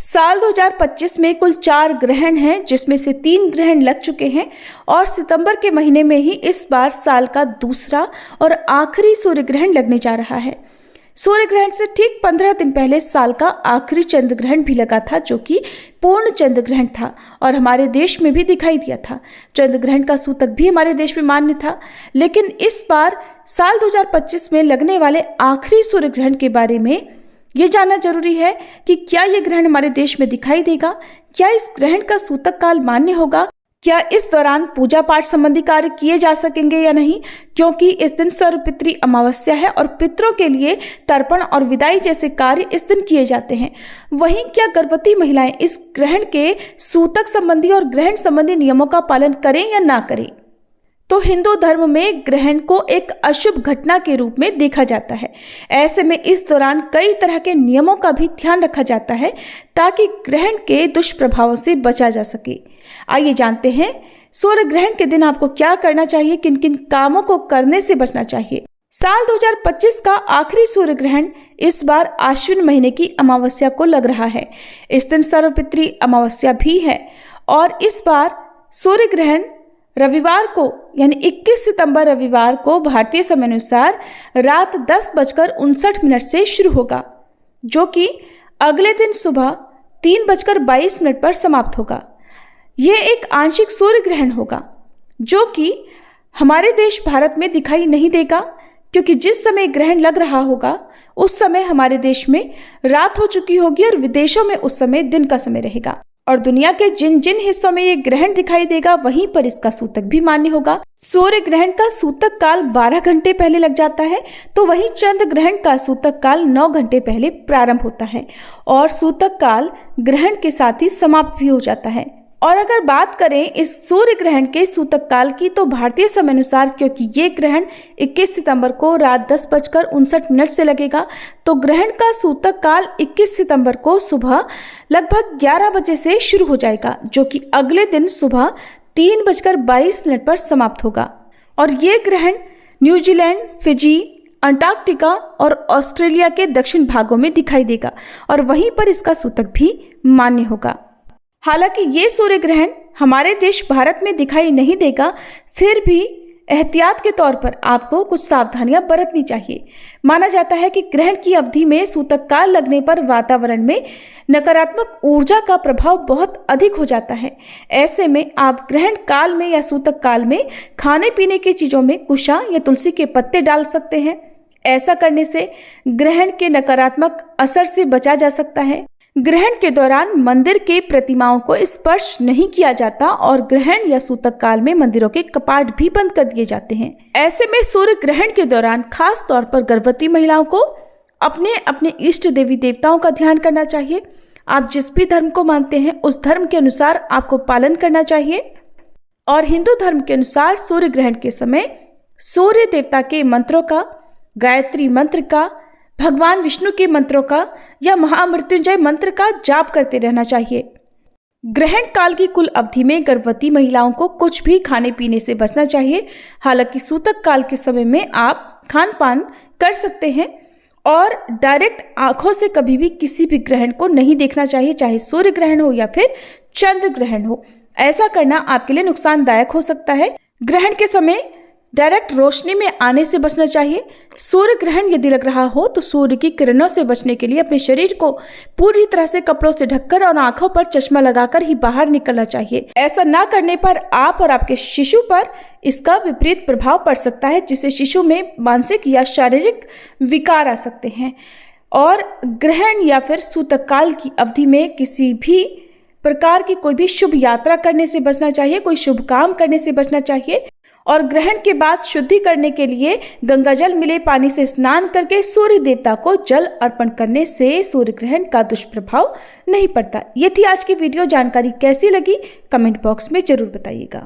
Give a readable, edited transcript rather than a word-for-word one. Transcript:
साल 2025 में कुल 4 ग्रहण हैं, जिसमें से 3 ग्रहण लग चुके हैं और सितंबर के महीने में ही इस बार साल का दूसरा और आखिरी सूर्य ग्रहण लगने जा रहा है। सूर्य ग्रहण से ठीक 15 दिन पहले साल का आखिरी चंद्र ग्रहण भी लगा था, जो कि पूर्ण चंद्र ग्रहण था और हमारे देश में भी दिखाई दिया था। चंद्र ग्रहण का सूतक भी हमारे देश में मान्य था, लेकिन इस बार साल 2025 में लगने वाले आखिरी सूर्य ग्रहण के बारे में ये जानना जरूरी है कि क्या ये ग्रहण हमारे देश में दिखाई देगा, क्या इस ग्रहण का सूतक काल मान्य होगा, क्या इस दौरान पूजा पाठ संबंधी कार्य किए जा सकेंगे या नहीं, क्योंकि इस दिन सर्वपितृ अमावस्या है और पितरों के लिए तर्पण और विदाई जैसे कार्य इस दिन किए जाते हैं। वहीं क्या गर्भवती महिलाएं इस ग्रहण के सूतक संबंधी और ग्रहण संबंधी नियमों का पालन करें या ना करें। तो हिंदू धर्म में ग्रहण को एक अशुभ घटना के रूप में देखा जाता है। ऐसे में इस दौरान कई तरह के नियमों का भी ध्यान रखा जाता है ताकि ग्रहण के दुष्प्रभावों से बचा जा सके। आइए जानते हैं सूर्य ग्रहण के दिन आपको क्या करना चाहिए, किन किन कामों को करने से बचना चाहिए। साल 2025 का आखिरी सूर्य ग्रहण इस बार आश्विन महीने की अमावस्या को लग रहा है। इस दिन सर्वपितृ अमावस्या भी है और इस बार सूर्य ग्रहण रविवार को यानी 21 सितंबर रविवार को भारतीय समय अनुसार रात 10:59 से शुरू होगा, जो कि अगले दिन सुबह 3:22 पर समाप्त होगा। ये एक आंशिक सूर्य ग्रहण होगा जो कि हमारे देश भारत में दिखाई नहीं देगा, क्योंकि जिस समय ग्रहण लग रहा होगा उस समय हमारे देश में रात हो चुकी होगी और विदेशों में उस समय दिन का समय रहेगा। और दुनिया के जिन जिन हिस्सों में ये ग्रहण दिखाई देगा वहीं पर इसका सूतक भी मान्य होगा। सूर्य ग्रहण का सूतक काल 12 घंटे पहले लग जाता है, तो वहीं चंद्र ग्रहण का सूतक काल 9 घंटे पहले प्रारंभ होता है और सूतक काल ग्रहण के साथ ही समाप्त भी हो जाता है। और अगर बात करें इस सूर्य ग्रहण के सूतक काल की, तो भारतीय समय अनुसार क्योंकि ये ग्रहण 21 सितंबर को रात 10:59 से लगेगा, तो ग्रहण का सूतक काल 21 सितंबर को सुबह लगभग 11 बजे से शुरू हो जाएगा, जो कि अगले दिन सुबह 3:22 पर समाप्त होगा। और ये ग्रहण न्यूजीलैंड, फिजी, अंटार्कटिका और ऑस्ट्रेलिया के दक्षिण भागों में दिखाई देगा और वहीं पर इसका सूतक भी मान्य होगा। हालांकि ये सूर्य ग्रहण हमारे देश भारत में दिखाई नहीं देगा, फिर भी एहतियात के तौर पर आपको कुछ सावधानियां बरतनी चाहिए। माना जाता है कि ग्रहण की अवधि में सूतक काल लगने पर वातावरण में नकारात्मक ऊर्जा का प्रभाव बहुत अधिक हो जाता है। ऐसे में आप ग्रहण काल में या सूतक काल में खाने पीने की चीज़ों में कुशा या तुलसी के पत्ते डाल सकते हैं। ऐसा करने से ग्रहण के नकारात्मक असर से बचा जा सकता है। ग्रहण के दौरान मंदिर के प्रतिमाओं को स्पर्श नहीं किया जाता और ग्रहण या सूतक काल में मंदिरों के कपाट भी बंद कर दिए जाते हैं। ऐसे में सूर्य ग्रहण के दौरान खास तौर पर गर्भवती महिलाओं को अपने अपने इष्ट देवी देवताओं का ध्यान करना चाहिए। आप जिस भी धर्म को मानते हैं उस धर्म के अनुसार आपको पालन करना चाहिए। और हिंदू धर्म के अनुसार सूर्य ग्रहण के समय सूर्य देवता के मंत्रों का, गायत्री मंत्र का, भगवान विष्णु के मंत्रों का या महामृत्युंजय मंत्र का जाप करते रहना चाहिए। ग्रहण काल की कुल अवधि में गर्भवती महिलाओं को कुछ भी खाने पीने से बचना चाहिए। हालांकि सूतक काल के समय में आप खान पान कर सकते हैं और डायरेक्ट आंखों से कभी भी किसी भी ग्रहण को नहीं देखना चाहिए, चाहे सूर्य ग्रहण हो या फिर चंद्र ग्रहण हो। ऐसा करना आपके लिए नुकसानदायक हो सकता है। ग्रहण के समय डायरेक्ट रोशनी में आने से बचना चाहिए। सूर्य ग्रहण यदि लग रहा हो तो सूर्य की किरणों से बचने के लिए अपने शरीर को पूरी तरह से कपड़ों से ढककर और आंखों पर चश्मा लगाकर ही बाहर निकलना चाहिए। ऐसा ना करने पर आप और आपके शिशु पर इसका विपरीत प्रभाव पड़ सकता है, जिससे शिशु में मानसिक या शारीरिक विकार आ सकते हैं। और ग्रहण या फिर सूतक काल की अवधि में किसी भी प्रकार की कोई भी शुभ यात्रा करने से बचना चाहिए, कोई शुभ काम करने से बचना चाहिए। और ग्रहण के बाद शुद्धि करने के लिए गंगा जल मिले पानी से स्नान करके सूर्य देवता को जल अर्पण करने से सूर्य ग्रहण का दुष्प्रभाव नहीं पड़ता। ये थी आज की वीडियो। जानकारी कैसी लगी कमेंट बॉक्स में जरूर बताइएगा।